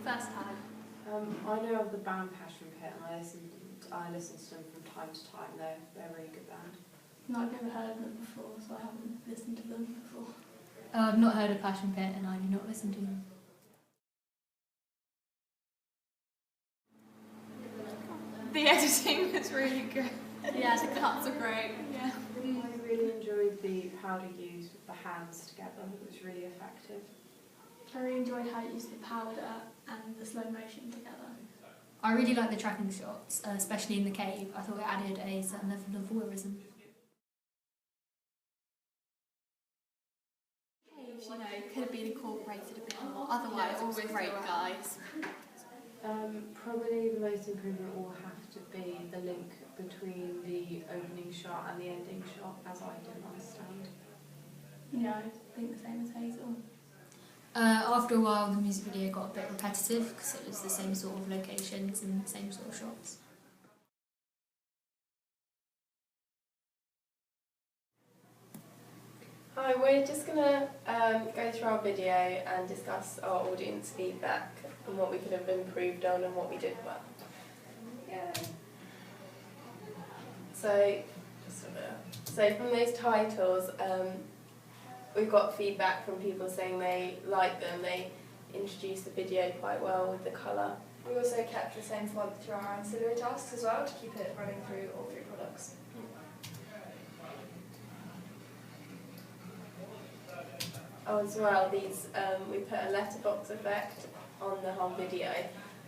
first time? I know of the band Passion Pit, and I listen to them from time to time. They're a really good band. No, I've never heard of them before, so I haven't listened to them before. I've not heard of Passion Pit, and I do not listen to them. The editing was really good. Yeah, the cuts are great. Yeah. I really enjoyed the powder used with the hands together. It was really effective. I really enjoyed how it used the powder and the slow motion together. I really like the tracking shots, especially in the cave. I thought it added a certain level of voyeurism. Caves, could have been incorporated a bit more. Otherwise, Yeah, always great, guys. Probably the most improvement will have to be the link between the opening shot and the ending shot, as I didn't understand. Yeah, I think the same as Hazel. After a while, the music video got a bit repetitive because it was the same sort of locations and the same sort of shots. Hi, we're just going to go through our video and discuss our audience feedback and what we could have improved on and what we did well. Yeah. So from those titles, we've got feedback from people saying they like them. They introduced the video quite well with the colour. We also kept the same font through our ancillary tasks as well to keep it running through all three products. Oh, as well, these we put a letterbox effect on the whole video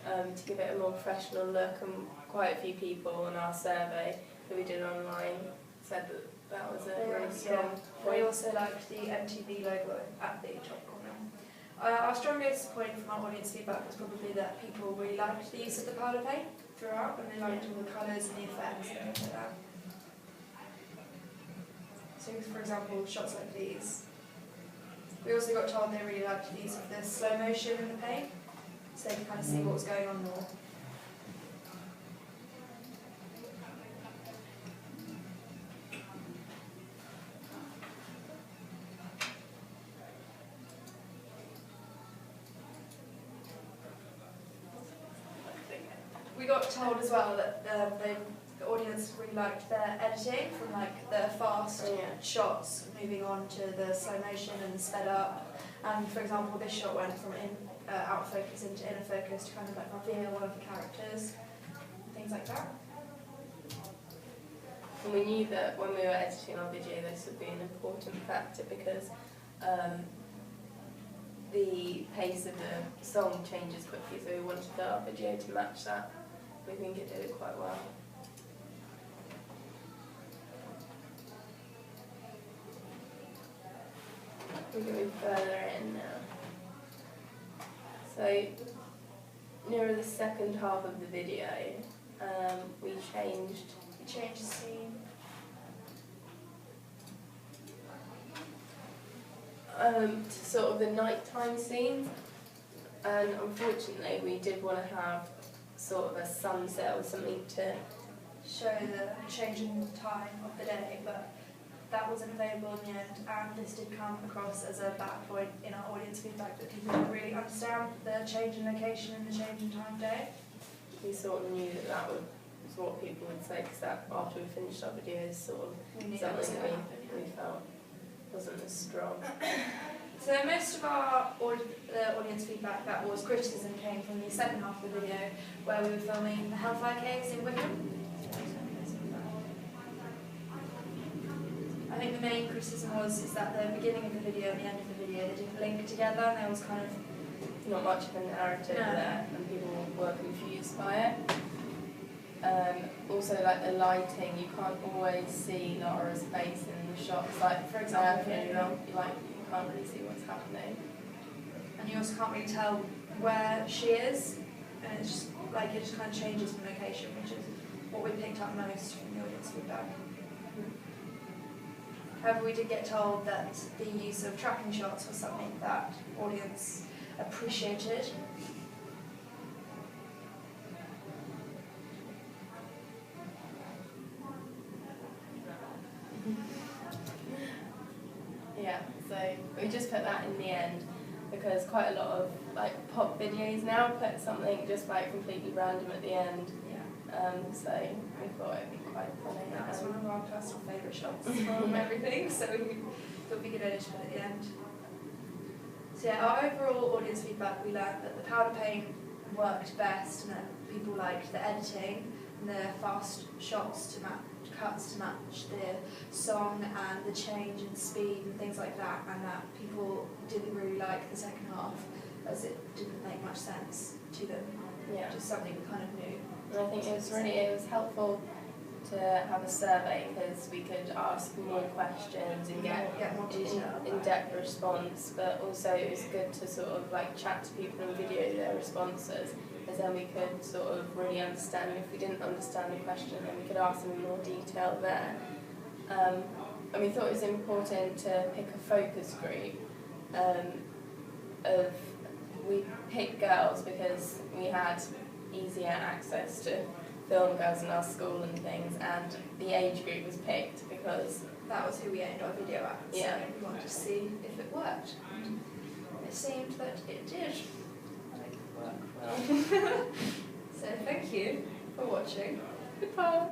to give it a more professional look, and quite a few people on our survey that we did online said that was a really strong point. We also liked the MTV logo at the top corner. Our strongest point from our audience feedback was probably that people really liked the use of the powder paint throughout, and they liked all the colours and the effects and things like that. So, for example, shots like these. We also got told they really liked the use of the slow motion in the paint, so they could kind of see what was going on more. We got told as well that the audience really liked their editing, from like the fast shots moving on to the slow motion and the sped up. And for example, this shot went from out of focus into inner focus to kind of like reveal one of the characters, and things like that. And we knew that when we were editing our video this would be an important factor because the pace of the song changes quickly, so we wanted our video to match that. We think it did it quite well. We're going further in now. So, nearer the second half of the video, we changed The scene. To sort of the nighttime scene, and unfortunately we did want to have sort of a sunset or something to Show the change in time of the day, but that wasn't available in the end, and this did come across as a bad point in our audience feedback, that people didn't really understand the change in location and the change in time of day. we sort of knew that was what people would say, because that after we finished our video is sort of We knew that was something going to that happen. we felt wasn't as strong. So most of our audience feedback that was criticism came from the second half of the video, where we were filming the Hellfire Caves in Wickham. I think the main criticism is that the beginning of the video and the end of the video, they didn't link together, and there was kind of Not much of a narrative there, and people were confused by it. Also, like the lighting, you can't always see Lara's face in the shots. Like, for example, you can't really see what's happening. and you also can't really tell where she is, and it's just like it just kind of changes from location, which is what we picked up most from the audience feedback. However, we did get told that the use of tracking shots was something that audience appreciated. Yeah, so we just put that in the end. because quite a lot of like pop videos now put something just like completely random at the end. Yeah. So we thought it'd be quite funny. That's one of our personal favourite shots from everything, so we thought it'd be a good edit to put at the end. So yeah, our overall audience feedback, we learned that the powder paint worked best and that people liked the editing and the fast shots to match, cuts to match the song and the change in speed and things like that, and that people didn't really like the second half as it didn't make much sense to them. Yeah. Just something we kind of knew. And I think it was helpful to have a survey because we could ask more questions and get more detail. in-depth response, but also it was good to sort of like chat to people and video their responses, because then we could sort of really understand. If we didn't understand the question, then we could ask them in more detail there. And we thought it was important to pick a focus group we picked girls because we had easier access to film girls in our school and things, and the age group was picked because that was who we aimed our video at. Yeah. So we wanted to see if it worked. And it seemed that it did. like work well. So thank you for watching. Goodbye.